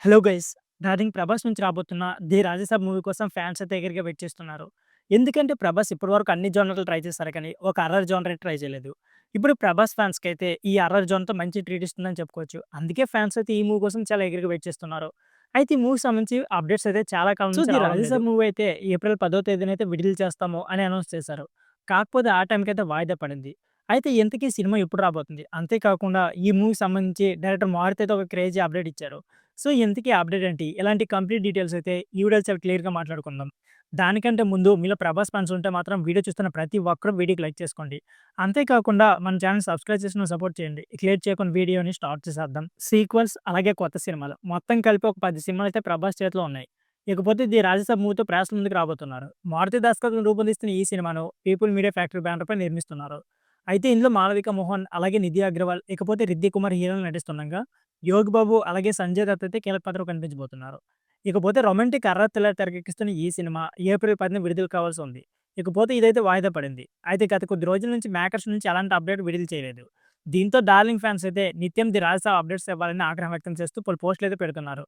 Hello guys! Darling 'Prabhas' నుంచి రాబోతున్న 'the Raja Saab' movie కోసం ఫ్యాన్స్ అయితే ఎగర్‌గా వెయిట్ చేస్తున్నారు. ఎందుకంటే 'ప్రభాస్' ఇప్పటివరకు అన్ని జోనర్‌లు ట్రై చేశారు కానీ, ఒక హారర్ జోనర్ ట్రై చేయలేదు. ఇప్పుడు 'ప్రభాస్' ఫ్యాన్స్‌కైతే ఈ హారర్ జోన్‌తో మంచి ట్రీట్ ఇస్తుందని చెప్పుకోవచ్చు. అందుకే ఫ్యాన్స్ అయితే ఈ మూవీ కోసం చాలా ఎగర్‌గా వెయిట్ చేస్తున్నారు. అయితే ఈ మూవీకి సంబంధించి అప్డేట్స్ అయితే చాలా కాలం నుంచి 'ది రాజసాబ్' మూవీ అయితే ఏప్రిల్ 10వ తేదీన అయితే విడుదల చేస్తాము అని అనౌన్స్ చేశారు. కాకపోతే ఆ టైంకైతే వాయిదా పడింది. అయితే ఇంతకీ సినిమా ఎప్పుడు రాబోతుంది? అంతేకాకుండా ఈ మూవీకి సంబంధించి డైరెక్టర్ మారుతి అయితే ఒక క్రేజీ అప్డేట్ ఇచ్చారు. సో, ఇంతకీ అప్డేట్ ఏంటి? ఇలాంటి కంప్లీట్ డీటెయిల్స్ అయితే ఈ వీడియోలో చాలా క్లియర్‌గా మాట్లాడుకుందాం. దానికంటే ముందు మీలో 'ప్రభాస్' ఫాన్స్ ఉంటే మాత్రం వీడియో చూస్తున్న ప్రతి ఒక్కరు వీడియోకి లైక్ చేసుకోండి. అంతేకాకుండా మన ఛానెల్ సబ్స్క్రైబ్ చేసుకొని సపోర్ట్ చేయండి. ఇక లేట్ చేయకుండా వీడియోని స్టార్ట్ చేసేద్దాం. సీక్వెల్స్ అలాగే కొత్త సినిమాలు మొత్తం కలిపి ఒక 10 సినిమాలైతే 'ప్రభాస్' చేతిలో ఉన్నాయి. ఇకపోతే ది 'రాజసాబ్' మూవీతో ప్రేక్షకుల ముందుకు రాబోతున్నారు. మారుతి దర్శకత్వంలో రూపొందిస్తున్న ఈ సినిమాను పీపుల్ మీడియా ఫ్యాక్టరీ బ్యానర్‌పై నిర్మిస్తున్నారు. అయితే ఇందులో మాళవిక మోహన్, అలాగే నిధి అగర్వాల్, ఇకపోతే రిద్దిక్ కుమార్ హీరోలు నటిస్తుండగా 'యోగి బాబు' అలాగే 'సంజయ్ దత్' అయితే కీలక పాత్రలో కనిపించబోతున్నారు. ఇకపోతే రొమాంటిక్ హర్రర్ థ్రిల్లర్ తెరకెక్కిస్తున్న ఈ సినిమా ఏప్రిల్ 10న విడుదల కావాల్సి ఉంది. ఇకపోతే ఇదైతే వాయిదా పడింది. అయితే గత కొద్ది రోజుల నుంచి మేకర్స్ నుంచి ఎలాంటి అప్డేట్ విడుదల చేయలేదు. దీంతో డార్లింగ్ ఫ్యాన్స్ అయితే నిత్యం ది రాజసాబ్ అప్డేట్స్ ఇవ్వాలని ఆగ్రహం వ్యక్తం చేస్తూ పలు పోస్టులు అయితే పెడుతున్నారు.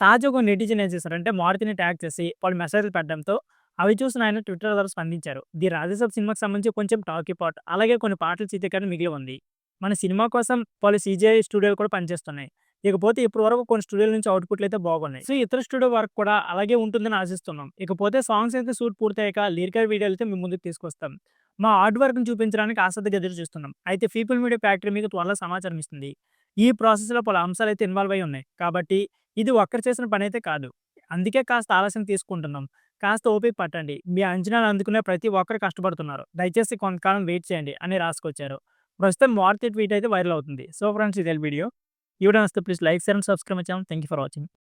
తాజాగా ఓ నెటిజన్ ఏం చేశారంటే మారుతిని ట్యాగ్ చేసి పలు మెసేజ్‌లు పెట్టడంతో అవి చూసిన ఆయన ట్విట్టర్ ద్వారా స్పందించారు. ది రాజసాబ్ సినిమాకి సంబంధించి కొంచెం టాకీ పార్ట్ అలాగే కొన్ని పాటల చిత్రీకరణ మిగిలి ఉంది. మన సినిమా కోసం పలు సీజీఐ స్టూడియోలు కూడా పనిచేస్తున్నాయి. ఇకపోతే ఇప్పటి వరకు కొన్ని స్టూడియోల నుంచి అవుట్‌పుట్లు అయితే బాగున్నాయి. సో, ఇతర స్టూడియో వర్క్ కూడా అలాగే ఉంటుందని ఆశిస్తున్నాం. ఇకపోతే సాంగ్స్ అయితే షూట్ పూర్తయ్యాక లిరికల్ వీడియోలు అయితే మీ ముందుకు తీసుకొస్తాం. మా హార్డ్ వర్క్‌ని చూపించడానికి ఆసక్తిగా ఎదురు చూస్తున్నాం. అయితే పీపుల్ మీడియా ఫ్యాక్టరీ మీకు త్వరలో సమాచారం ఇస్తుంది. ఈ ప్రాసెస్‌లో పలు అంశాలైతే ఇన్వాల్వ్ అయ్యి ఉన్నాయి. కాబట్టి ఇది ఒక్కరు చేసిన పనైతే కాదు. అందుకే కాస్త ఆలస్యం తీసుకుంటున్నాం. కాస్త ఓపిక పట్టండి. మీ అంచనాలు అందుకునే ప్రతి ఒక్కరు కష్టపడుతున్నారు. దయచేసి కొంతకాలం వెయిట్ చేయండి అని రాసుకొచ్చారు. ప్రస్తుతం మారుతి ట్వీట్ అయితే వైరల్ అవుతుంది. సో ఫ్రెండ్స్, ఇదే వీడియో. ఈ వీడియో నచ్చితే please like, share and subscribe my channel. Thank you for watching.